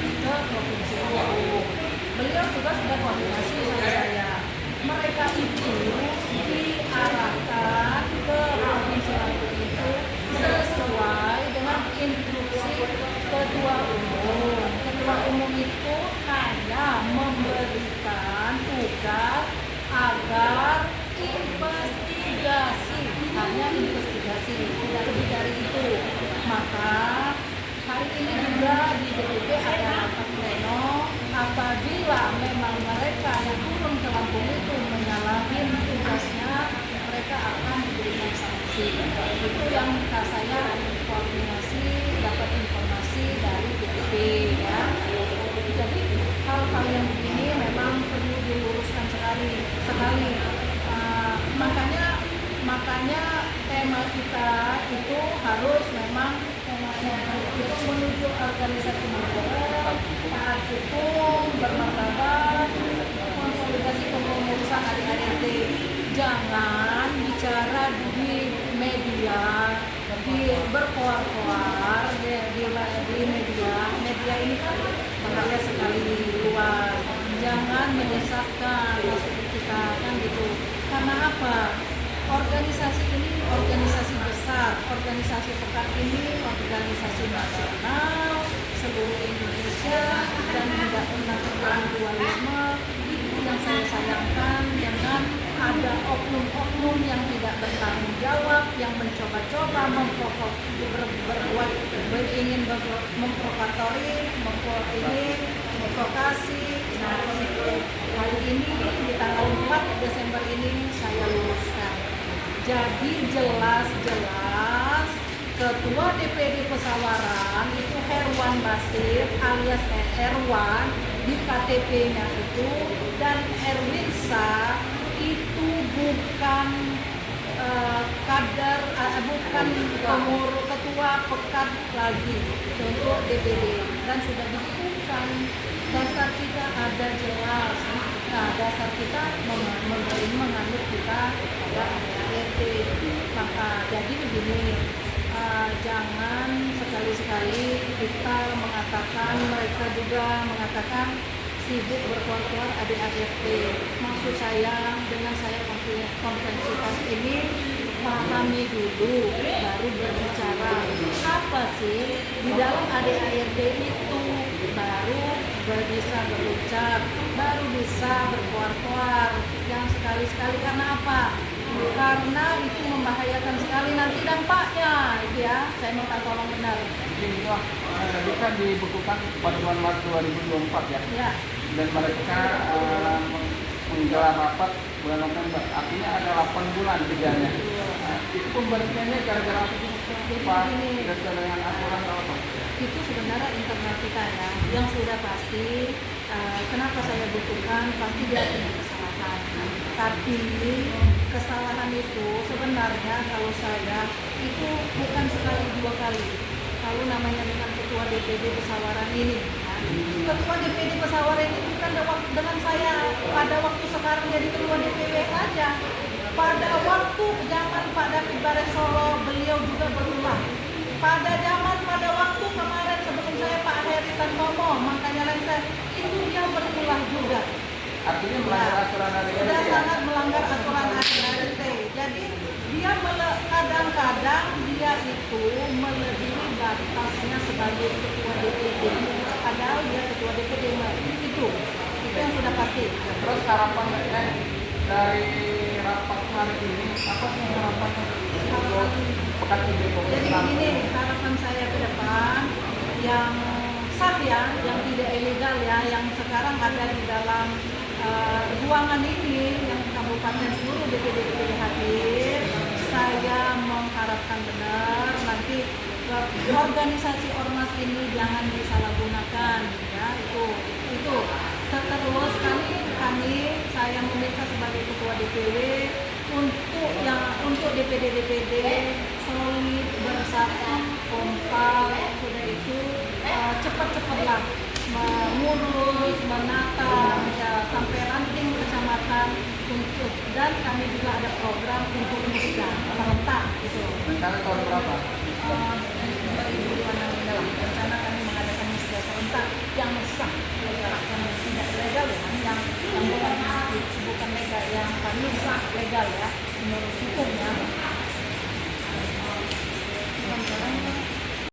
ke Provinsi Lampung. Beliau juga sudah koordinasi sama saya. Mereka itu diarahkan ke Provinsi Lampung itu sesuai dengan instruksi Ketua Umum. Ketua Umum itu hanya memberikan tugas agar investigasi, hanya investigasi, tidak lebih dari itu. Maka hari ini juga di DPP ada rapat pleno, apabila memang mereka yang turun ke Lampung itu menyalahi tugasnya, mereka akan diberikan sanksi. Itu yang saya koordinasi, dapat informasi dari DPP ya. Jadi hal-hal yang begini memang perlu diluruskan sekali. Makanya tema kita itu harus memang itu menuju organisasi modern, taat hukum, bermartabat, konsolidasi kepengurusan ADART. Jangan bicara di media, berkoar-koar di media ini kan bahaya sekali, luas. Jangan menyesatkan maksud kita kan gitu. Karena apa? Organisasi ini organisasi besar, organisasi pekan ini organisasi nasional seluruh Indonesia dan tidak pernah terjadi dualisme. Itu yang saya sayangkan, jangan ada oknum-oknum yang tidak bertanggung jawab, yang mencoba-coba berbuat ingin memprovokatori, memprovokasi. Nah itu hari ini di tanggal 4 Desember ini saya luruskan. Jadi jelas-jelas Ketua DPD Pesawaran itu Herwan Basir alias Erwan di KTP-nya itu, dan Erwinsa itu bukan kader, bukan pengurus ketua pekan lagi untuk DPD, dan sudah dibuktikan dasar kita ada jelas. Nah, dasar kita menganut kita pada ADART. Maka jadi begini, jangan sekali-sekali kita mengatakan, mereka juga mengatakan sibuk berkoar-koar ADART. Maksud saya, dengan saya konferensi pers ini, pahami dulu baru berbicara. Apa sih di dalam ADART itu, baru bisa berucap, baru bisa berkoar-koar. Yang sekali-sekali, karena apa? Karena itu membahayakan sekali nanti dampaknya, itu ya. Saya minta tolong benar. Jadi kan dibukukan pada bulan Maret 2024 ya. Ya. Dan mereka menggelar rapat bulan November. Artinya ada 8 bulan kerjanya. Itu pemberhentiannya gara-gara apa sih? Pak, sesuai dengan aturan atau apa? Itu sebenarnya internal kita ya. Yang sudah pasti, kenapa saya butuhkan, pasti dia punya kesalahan. Tapi kesalahan itu sebenarnya kalau saya itu bukan sekali dua kali. Kalau namanya dengan Ketua DPD Pesawaran ini, ya. Ketua DPD Pesawaran ini bukan dengan saya pada waktu sekarang jadi Ketua DPW aja. Pada waktu zaman Pak David Barek Solo, beliau juga berulang. Pada waktu kemarin sebelum saya Pak Heri Tantomo, makanya Lensa, itu dia berulang juga. Artinya melanggar aturan ADART. Sudah sangat melanggar aturan ADART. Jadi dia kadang-kadang dia itu melebihi batasnya sebagai ketua DPD. Padahal dia ketua DPD itu yang sudah pasti. Terus harapannya dari rapat hari ini apa sih harapannya? Jadi begini, harapan saya ke depan yang sah ya, yang tidak ilegal ya, yang sekarang ada di dalam ruangan ini, yang kabupaten seluruh DPD hadir. Saya mengharapkan benar nanti organisasi ormas ini jangan disalahgunakan ya, itu terus kami saya meminta sebagai ketua DPW untuk DPD solid, bersatu, kompak, sudah itu cepat-cepatlah mengurus, menata ya, sampai ranting kecamatan untuk, dan kami juga ada program untuk musda serentak gitu. Rencana tahun berapa? 2026 rencana kami mengadakan musda serentak yang yang kami sah legal ya menurut hukum ya. Bukan caranya